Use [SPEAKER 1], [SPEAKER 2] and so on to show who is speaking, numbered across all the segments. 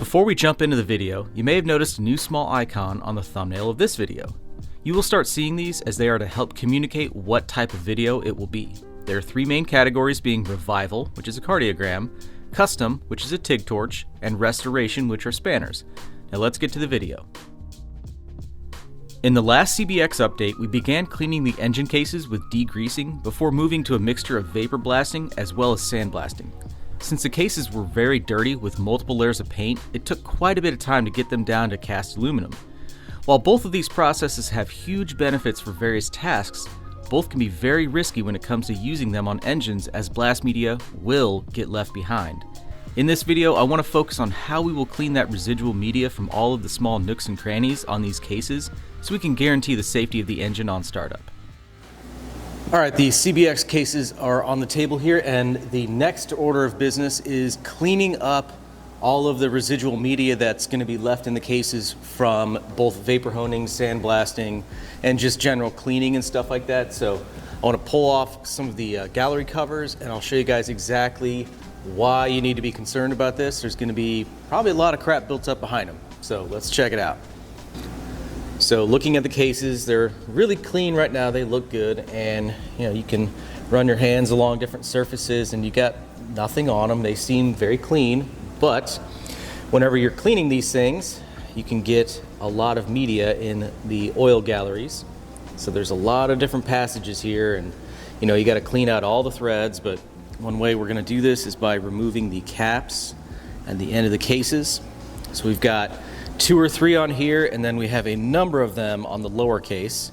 [SPEAKER 1] Before we jump into the video, you may have noticed a new small icon on the thumbnail of this video. You will start seeing these as they are to help communicate what type of video it will be. There are three main categories, being Revival, which is a cardiogram, Custom, which is a TIG torch, and Restoration, which are spanners. Now let's get to the video. In the last CBX update, we began cleaning the engine cases with degreasing before moving to a mixture of vapor blasting as well as sandblasting. Since the cases were very dirty with multiple layers of paint, it took quite a bit of time to get them down to cast aluminum. While both of these processes have huge benefits for various tasks, both can be very risky when it comes to using them on engines, as blast media will get left behind. In this video, I want to focus on how we will clean that residual media from all of the small nooks and crannies on these cases so we can guarantee the safety of the engine on startup. Alright, the CBX cases are on the table here, and the next order of business is cleaning up all of the residual media that's going to be left in the cases from both vapor honing, sandblasting, and just general cleaning and stuff like that. So I want to pull off some of the gallery covers, and I'll show you guys exactly why you need to be concerned about this. There's going to be probably a lot of crap built up behind them, so let's check it out. So looking at the cases, they're really clean right now. They look good, and you can run your hands along different surfaces and you got nothing on them. They seem very clean, but whenever you're cleaning these things, you can get a lot of media in the oil galleries. So there's a lot of different passages here, and you got to clean out all the threads. But one way we're going to do this is by removing the caps and the end of the cases. So we've got 2 or 3 on here, and then we have a number of them on the lower case.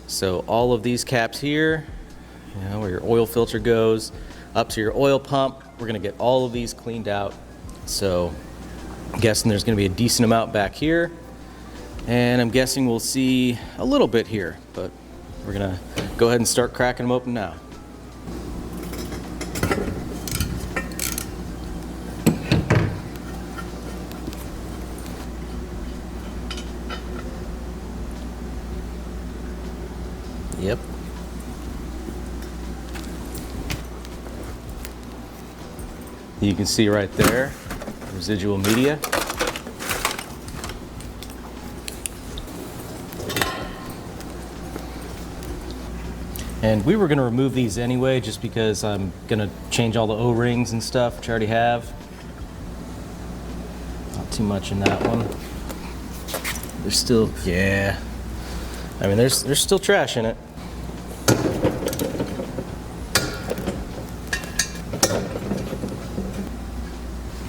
[SPEAKER 1] So all of these caps here, where your oil filter goes, up to your oil pump, we're gonna get all of these cleaned out. So I'm guessing there's gonna be a decent amount back here, and I'm guessing we'll see a little bit here, but we're gonna go ahead and start cracking them open now. Yep. You can see right there, residual media. And we were going to remove these anyway, just because I'm going to change all the O-rings and stuff, which I already have. Not too much in that one. There's still, yeah. I mean, there's still trash in it.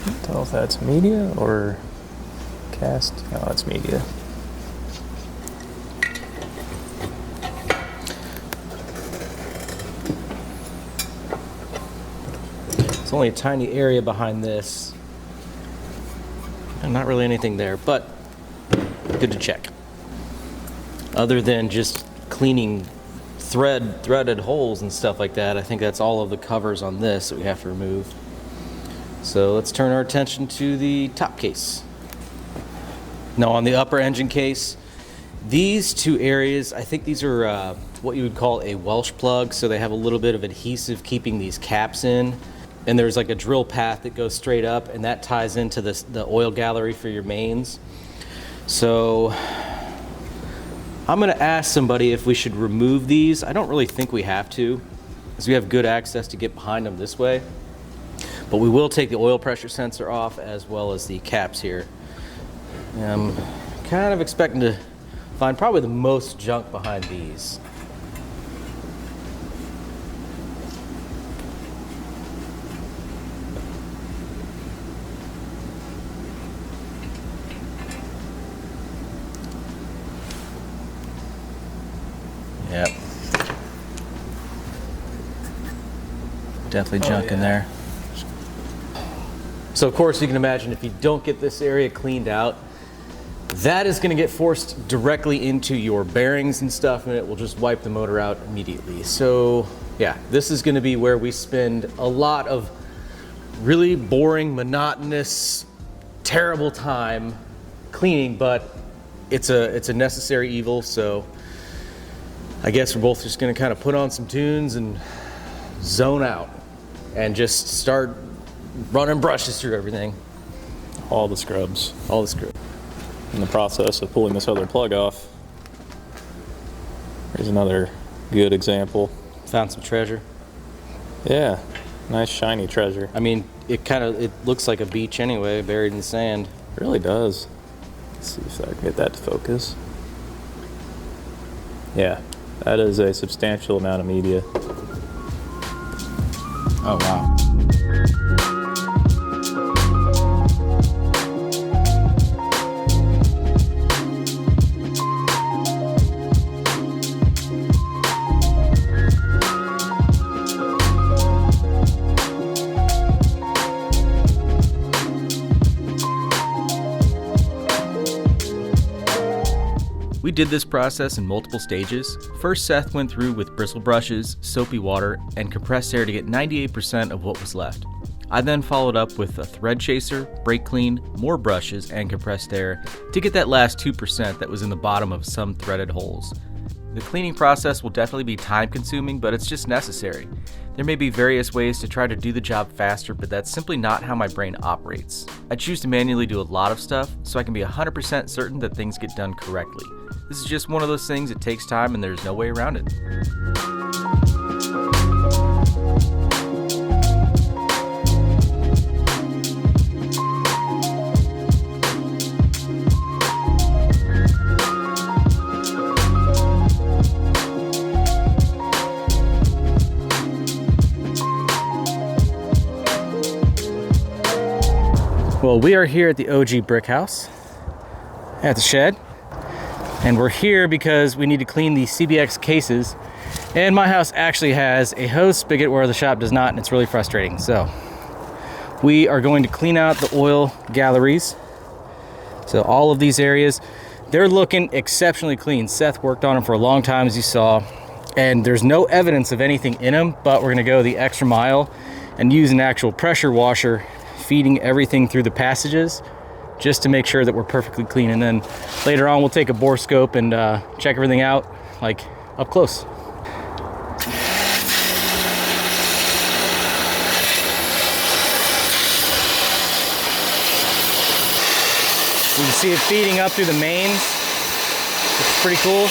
[SPEAKER 2] Can't tell if that's media or cast. Oh, that's media.
[SPEAKER 1] It's only a tiny area behind this. And not really anything there, but good to check. Other than just cleaning threaded holes and stuff like that, I think that's all of the covers on this that we have to remove. So let's turn our attention to the top case. Now on the upper engine case, these 2 areas, I think these are what you would call a Welsh plug, so they have a little bit of adhesive keeping these caps in. And there's like a drill path that goes straight up, and that ties into the oil gallery for your mains. So I'm going to ask somebody if we should remove these. I don't really think we have to, because we have good access to get behind them this way. But we will take the oil pressure sensor off, as well as the caps here. I'm kind of expecting to find probably the most junk behind these. Yep. Definitely junk in there. So of course you can imagine, if you don't get this area cleaned out, that is going to get forced directly into your bearings and stuff, and it will just wipe the motor out immediately. So yeah, this is going to be where we spend a lot of really boring, monotonous, terrible time cleaning, but it's a necessary evil. So I guess we're both just going to kind of put on some tunes and zone out and just start running brushes through everything.
[SPEAKER 2] all the scrubs.
[SPEAKER 1] All the screw.
[SPEAKER 2] In the process of pulling this other plug off, here's another good example.
[SPEAKER 1] Found some treasure.
[SPEAKER 2] Yeah, nice shiny treasure.
[SPEAKER 1] I mean, it looks like a beach anyway, buried in sand.
[SPEAKER 2] It really does. Let's see if I can get that to focus. Yeah, that is a substantial amount of media.
[SPEAKER 1] Oh, wow. We did this process in multiple stages. First, Seth went through with bristle brushes, soapy water, and compressed air to get 98% of what was left. I then followed up with a thread chaser, brake clean, more brushes, and compressed air to get that last 2% that was in the bottom of some threaded holes. The cleaning process will definitely be time consuming, but it's just necessary. There may be various ways to try to do the job faster, but that's simply not how my brain operates. I choose to manually do a lot of stuff so I can be 100% certain that things get done correctly. This is just one of those things, it takes time and there's no way around it. Well, we are here at the OG Brick House at the shed, and we're here because we need to clean the CBX cases, and my house actually has a hose spigot where the shop does not, and it's really frustrating. So we are going to clean out the oil galleries. So all of these areas, they're looking exceptionally clean. Seth worked on them for a long time, as you saw, and there's no evidence of anything in them, but we're gonna go the extra mile and use an actual pressure washer feeding everything through the passages just to make sure that we're perfectly clean. And then later on we'll take a bore scope and check everything out like up close. You can see it feeding up through the mains. It's pretty cool.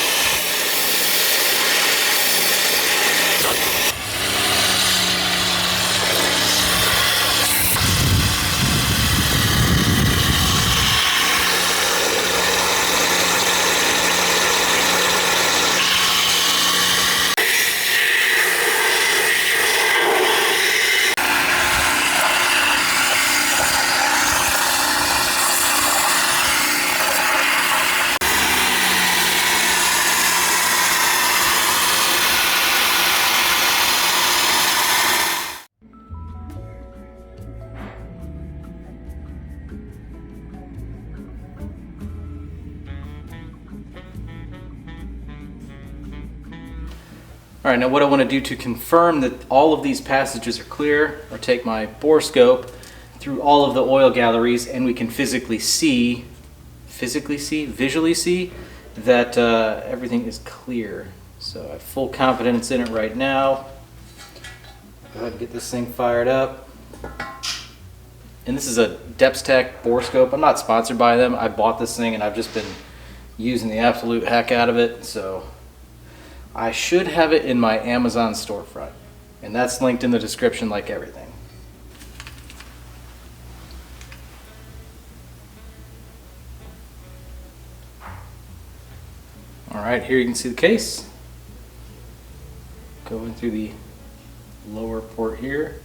[SPEAKER 1] All right, now what I want to do to confirm that all of these passages are clear, or take my bore scope through all of the oil galleries, and we can visually see that everything is clear. So I have full confidence in it right now. Go ahead and get this thing fired up. And this is a Depstech bore scope. I'm not sponsored by them. I bought this thing and I've just been using the absolute heck out of it. So I should have it in my Amazon storefront, and that's linked in the description like everything. All right, here you can see the case. Going through the lower port here.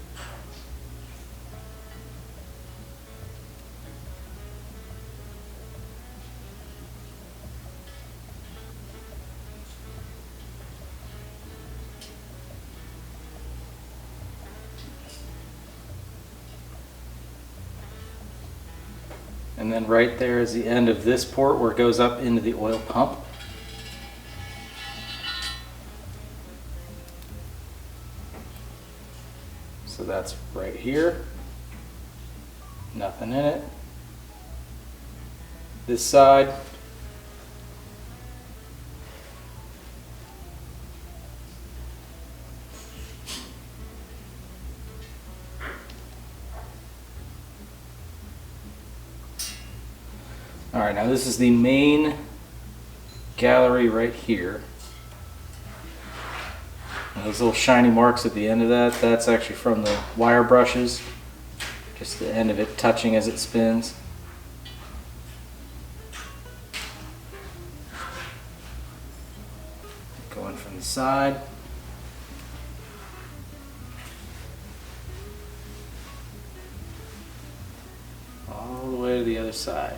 [SPEAKER 1] And then right there is the end of this port where it goes up into the oil pump. So that's right here. Nothing in it. This side. All right, now this is the main gallery right here. And those little shiny marks at the end of that, that's actually from the wire brushes. Just the end of it touching as it spins. Going from the side. All the way to the other side.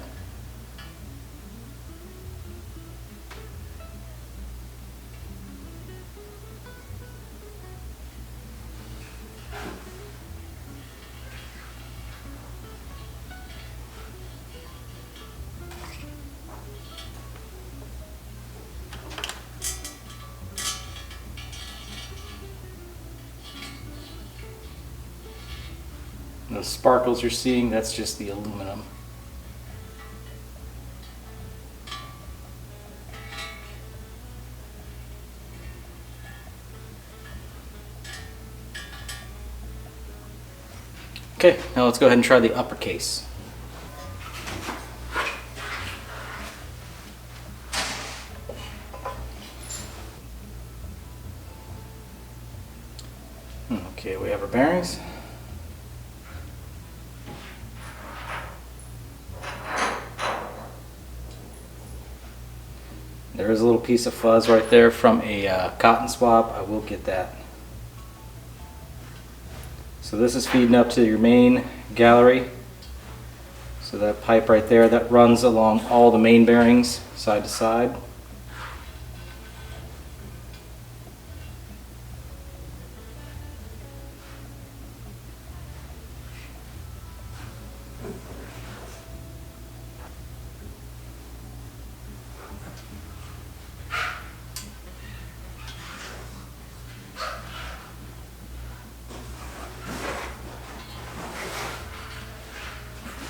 [SPEAKER 1] Those sparkles you're seeing, that's just the aluminum. Okay, now let's go ahead and try the upper case. Okay, we have our bearings. There is a little piece of fuzz right there from a cotton swab. I will get that. So this is feeding up to your main gallery. So that pipe right there, that runs along all the main bearings side to side.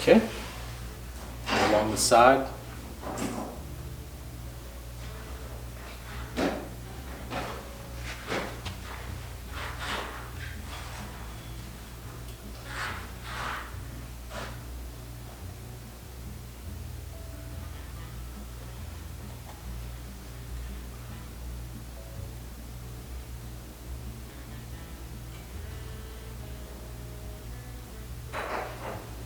[SPEAKER 1] Okay, along the side.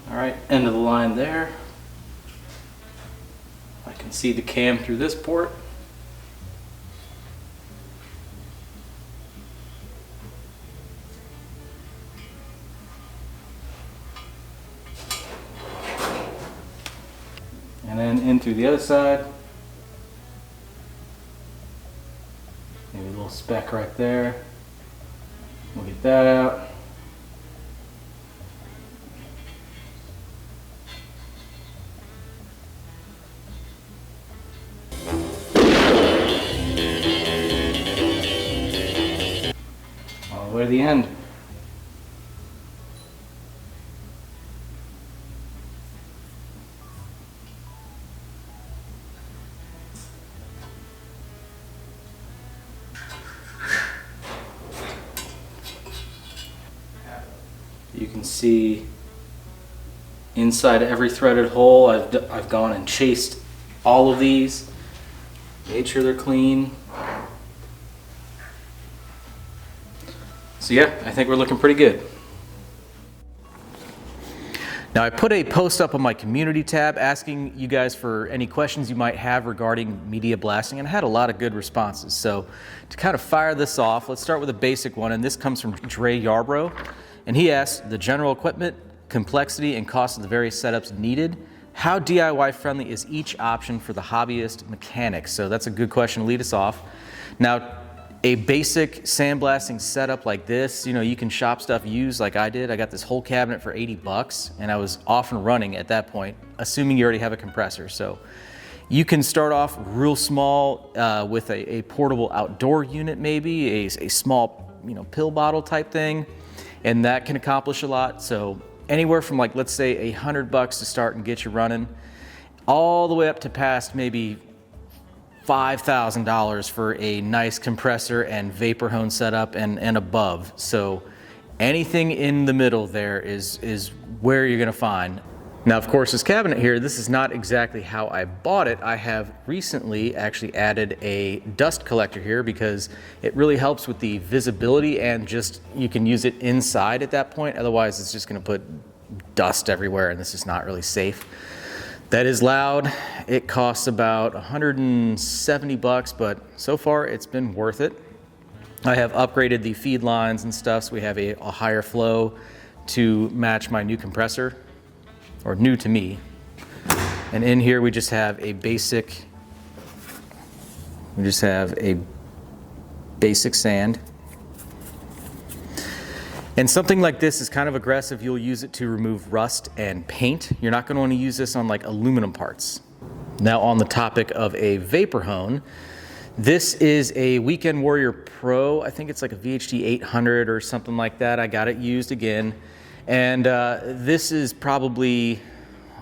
[SPEAKER 1] All right, end of the line there. I can see the cam through this port. And then in through the other side. Maybe a little speck right there. We'll get that out. All the way to the end. You can see inside every threaded hole. I've gone and chased all of these, made sure they're clean. So yeah, I think we're looking pretty good. Now I put a post up on my community tab asking you guys for any questions you might have regarding media blasting, and I had a lot of good responses. So to kind of fire this off, let's start with a basic one, and this comes from Dre Yarbrough. And he asked, the general equipment, complexity, and cost of the various setups needed. How DIY friendly is each option for the hobbyist mechanic? So that's a good question to lead us off. Now, a basic sandblasting setup like this, you can shop stuff used like I did. I got this whole cabinet for 80 bucks and I was off and running at that point, assuming you already have a compressor. So you can start off real small with a portable outdoor unit, maybe a small pill bottle type thing. And that can accomplish a lot. So anywhere from like, let's say $100 to start and get you running, all the way up to past maybe $5,000 for a nice compressor and vapor hone setup and above. So anything in the middle there is where you're gonna find. Now, of course, this cabinet here, this is not exactly how I bought it. I have recently actually added a dust collector here because it really helps with the visibility, and just you can use it inside at that point. Otherwise, it's just gonna put dust everywhere, and this is not really safe. That is loud. It costs about 170 bucks, but so far it's been worth it. I have upgraded the feed lines and stuff, so we have a higher flow to match my new compressor, or new to me. And in here we just have a basic sand. And something like this is kind of aggressive. You'll use it to remove rust and paint. You're not going to want to use this on like aluminum parts. Now, on the topic of a vapor hone, this is a Weekend Warrior Pro. I think it's like a VHD 800 or something like that. I got it used again. And this is probably,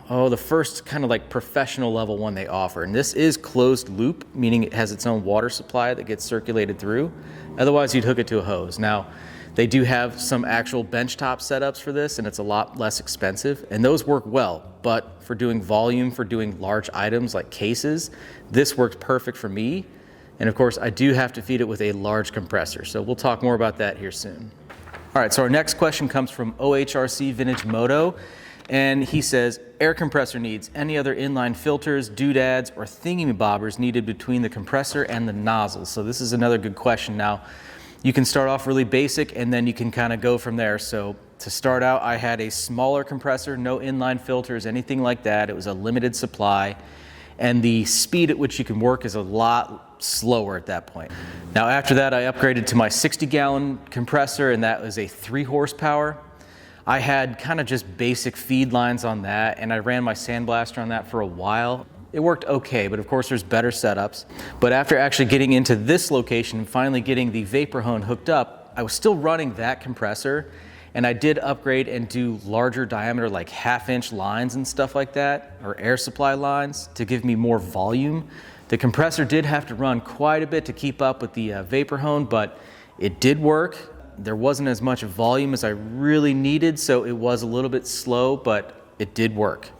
[SPEAKER 1] the first kind of like professional level one they offer. And this is closed loop, meaning it has its own water supply that gets circulated through. Otherwise, you'd hook it to a hose. Now, they do have some actual benchtop setups for this, and it's a lot less expensive, and those work well. But for doing volume, for doing large items like cases, this works perfect for me. And of course, I do have to feed it with a large compressor. So we'll talk more about that here soon. All right, so our next question comes from OHRC Vintage Moto, and he says, air compressor needs any other inline filters, doodads, or thingy-bobbers needed between the compressor and the nozzle? So this is another good question. Now, you can start off really basic, and then you can kind of go from there. So to start out, I had a smaller compressor, no inline filters, anything like that. It was a limited supply, and the speed at which you can work is a lot slower at that point. Now, after that, I upgraded to my 60-gallon compressor, and that was a 3 horsepower. I had kind of just basic feed lines on that, and I ran my sandblaster on that for a while. It worked okay, but of course there's better setups. But after actually getting into this location and finally getting the vapor hone hooked up, I was still running that compressor, and I did upgrade and do larger diameter, like 1/2-inch lines and stuff like that, or air supply lines to give me more volume. The compressor did have to run quite a bit to keep up with the vapor hone, but it did work. There wasn't as much volume as I really needed, so it was a little bit slow, but it did work.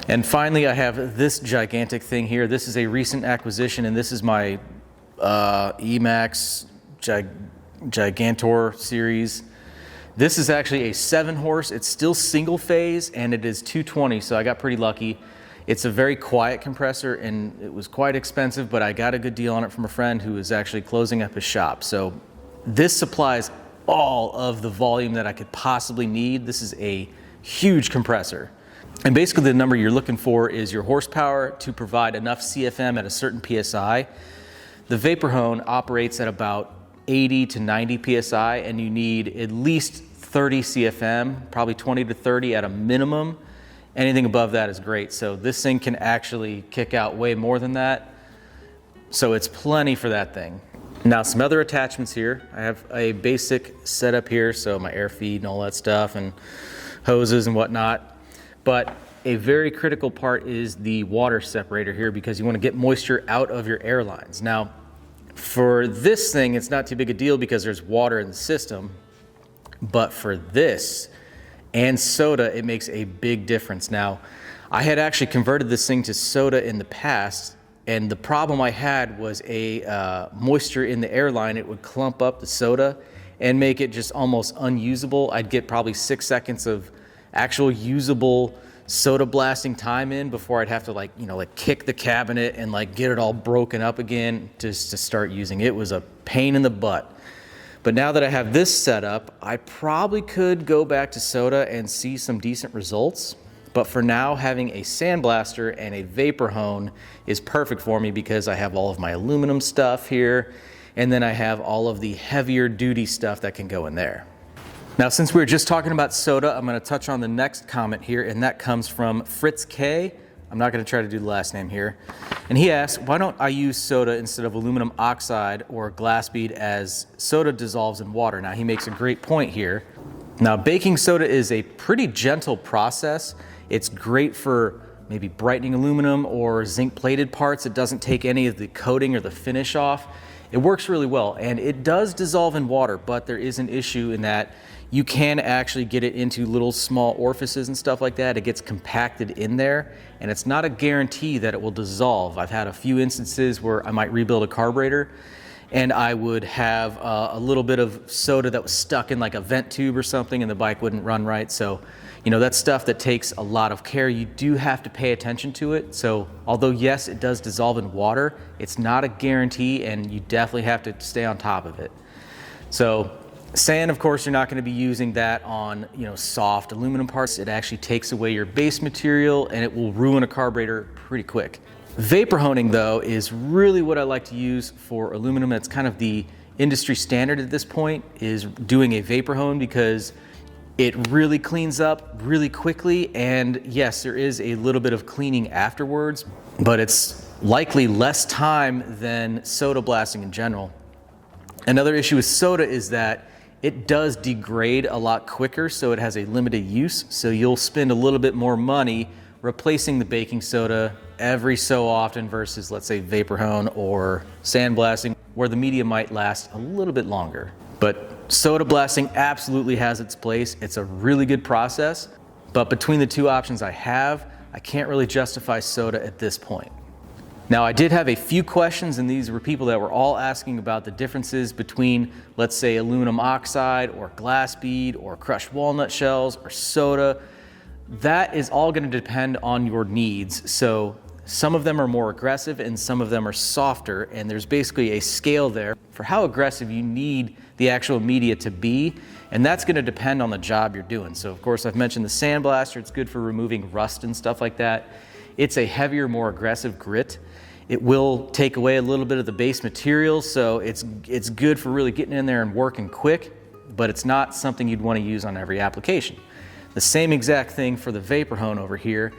[SPEAKER 1] And finally, I have this gigantic thing here. This is a recent acquisition, and this is my Emax Gigantor series. This is actually a 7 horse. It's still single phase, and it is 220, so I got pretty lucky. It's a very quiet compressor, and it was quite expensive, but I got a good deal on it from a friend who is actually closing up his shop. So this supplies all of the volume that I could possibly need. This is a huge compressor. And basically the number you're looking for is your horsepower to provide enough CFM at a certain PSI. The vapor hone operates at about 80 to 90 PSI, and you need at least 30 CFM, probably 20 to 30 at a minimum. Anything above that is great. So this thing can actually kick out way more than that. So it's plenty for that thing. Now, some other attachments here. I have a basic setup here, so my air feed and all that stuff, and hoses and whatnot. But a very critical part is the water separator here, because you want to get moisture out of your air lines. Now, for this thing, it's not too big a deal because there's water in the system. But for this and soda, it makes a big difference. Now, I had actually converted this thing to soda in the past, and the problem I had was a moisture in the airline. It would clump up the soda and make it just almost unusable. I'd get probably 6 seconds of actual usable soda blasting time in before I'd have to like kick the cabinet and like get it all broken up again just to start using it. It was a pain in the butt. But now that I have this set up, I probably could go back to soda and see some decent results. But for now, having a sandblaster and a vapor hone is perfect for me because I have all of my aluminum stuff here, and then I have all of the heavier duty stuff that can go in there. Now, since we were just talking about soda, I'm going to touch on the next comment here, and that comes from Fritz K. I'm not going to try to do the last name here. And he asks, why don't I use soda instead of aluminum oxide or glass bead, as soda dissolves in water? Now, he makes a great point here. Now, baking soda is a pretty gentle process. It's great for maybe brightening aluminum or zinc plated parts. It doesn't take any of the coating or the finish off. It works really well, and it does dissolve in water, but there is an issue in that you can actually get it into little small orifices and stuff like that. It gets compacted in there, and it's not a guarantee that it will dissolve. I've had a few instances where I might rebuild a carburetor and I would have a little bit of soda that was stuck in like a vent tube or something, and the bike wouldn't run right. So, that's stuff that takes a lot of care. You do have to pay attention to it. So although yes, it does dissolve in water, it's not a guarantee, and you definitely have to stay on top of it. So sand, of course, you're not going to be using that on, soft aluminum parts. It actually takes away your base material and it will ruin a carburetor pretty quick. Vapor honing, though, is really what I like to use for aluminum. It's kind of the industry standard at this point, is doing a vapor hone, because it really cleans up really quickly. And yes, there is a little bit of cleaning afterwards, but it's likely less time than soda blasting in general. Another issue with soda is that it does degrade a lot quicker, so it has a limited use. So you'll spend a little bit more money replacing the baking soda every so often versus, let's say, vapor hone or sandblasting, where the media might last a little bit longer. But soda blasting absolutely has its place. It's a really good process, but between the two options I can't really justify soda at this point. Now, I did have a few questions, and these were people that were all asking about the differences between, let's say, aluminum oxide or glass bead or crushed walnut shells or soda. That is all going to depend on your needs. So some of them are more aggressive and some of them are softer, and there's basically a scale there for how aggressive you need the actual media to be, and that's going to depend on the job you're doing. So of course, I've mentioned the sandblaster. It's good for removing rust and stuff like that. It's a heavier, more aggressive grit. It will take away a little bit of the base material, so it's good for really getting in there and working quick, but it's not something you'd want to use on every application. The same exact thing for the vapor hone over here.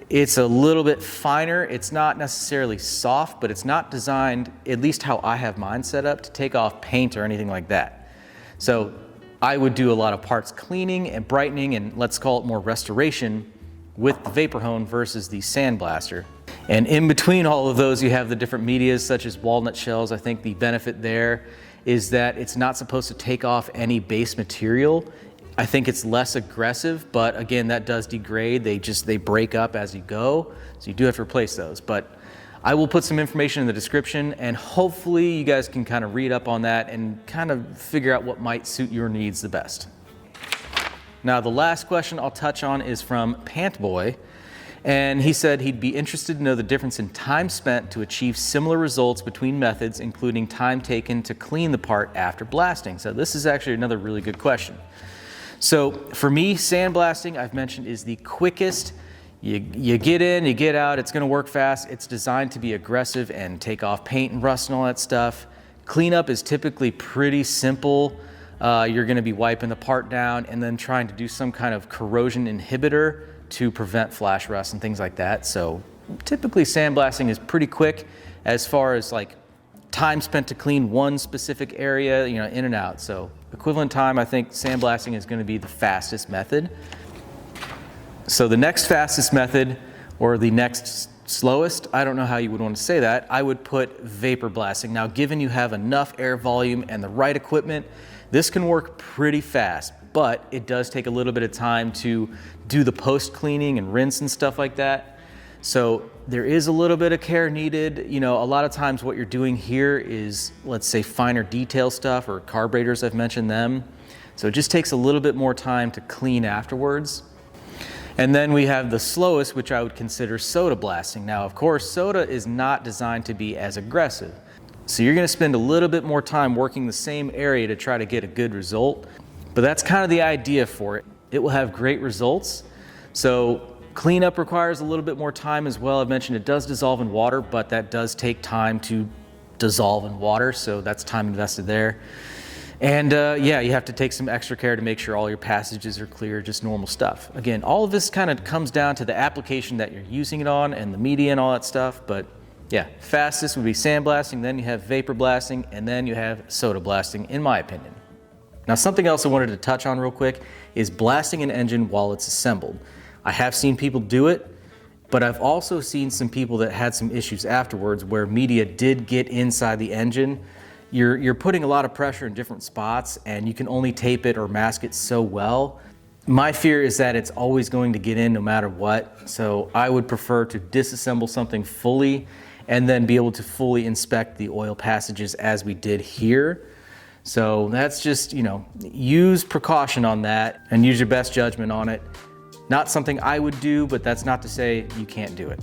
[SPEAKER 1] It's a little bit finer. It's not necessarily soft, but it's not designed, at least how I have mine set up, to take off paint or anything like that. So I would do a lot of parts cleaning and brightening, and let's call it more restoration, with the vapor hone versus the sandblaster. And in between all of those, you have the different medias such as walnut shells. I think the benefit there is that it's not supposed to take off any base material. I think it's less aggressive, but again, that does degrade. They break up as you go, so you do have to replace those. But I will put some information in the description, and hopefully you guys can kind of read up on that and kind of figure out what might suit your needs the best. Now, the last question I'll touch on is from Pantboy, and he said he'd be interested to know the difference in time spent to achieve similar results between methods, including time taken to clean the part after blasting. So this is actually another really good question. So for me, sandblasting, I've mentioned, is the quickest. You get in, you get out, it's gonna work fast. It's designed to be aggressive and take off paint and rust and all that stuff. Cleanup is typically pretty simple. You're gonna be wiping the part down and then trying to do some kind of corrosion inhibitor to prevent flash rust and things like that. So typically sandblasting is pretty quick as far as like time spent to clean one specific area, in and out. So equivalent time, I think sandblasting is gonna be the fastest method. So the next fastest method, or the next slowest, I don't know how you would want to say that, I would put vapor blasting. Now, given you have enough air volume and the right equipment, this can work pretty fast, but it does take a little bit of time to do the post cleaning and rinse and stuff like that. So there is a little bit of care needed. A lot of times what you're doing here is, let's say, finer detail stuff, or carburetors, I've mentioned them. So it just takes a little bit more time to clean afterwards. And then we have the slowest, which I would consider soda blasting. Now, of course, soda is not designed to be as aggressive. So you're gonna spend a little bit more time working the same area to try to get a good result. But that's kind of the idea for it. It will have great results. So cleanup requires a little bit more time as well. I've mentioned it does dissolve in water, but that does take time to dissolve in water. So that's time invested there. And yeah, you have to take some extra care to make sure all your passages are clear, just normal stuff. Again, all of this kind of comes down to the application that you're using it on and the media and all that stuff. But yeah, fastest would be sandblasting, then you have vapor blasting, and then you have soda blasting, in my opinion. Now, something else I wanted to touch on real quick is blasting an engine while it's assembled. I have seen people do it, but I've also seen some people that had some issues afterwards where media did get inside the engine. you're putting a lot of pressure in different spots, and you can only tape it or mask it so well. My fear is that it's always going to get in no matter what, so I would prefer to disassemble something fully and then be able to fully inspect the oil passages as we did here. So that's just, use precaution on that and use your best judgment on it. Not something I would do, but that's not to say you can't do it.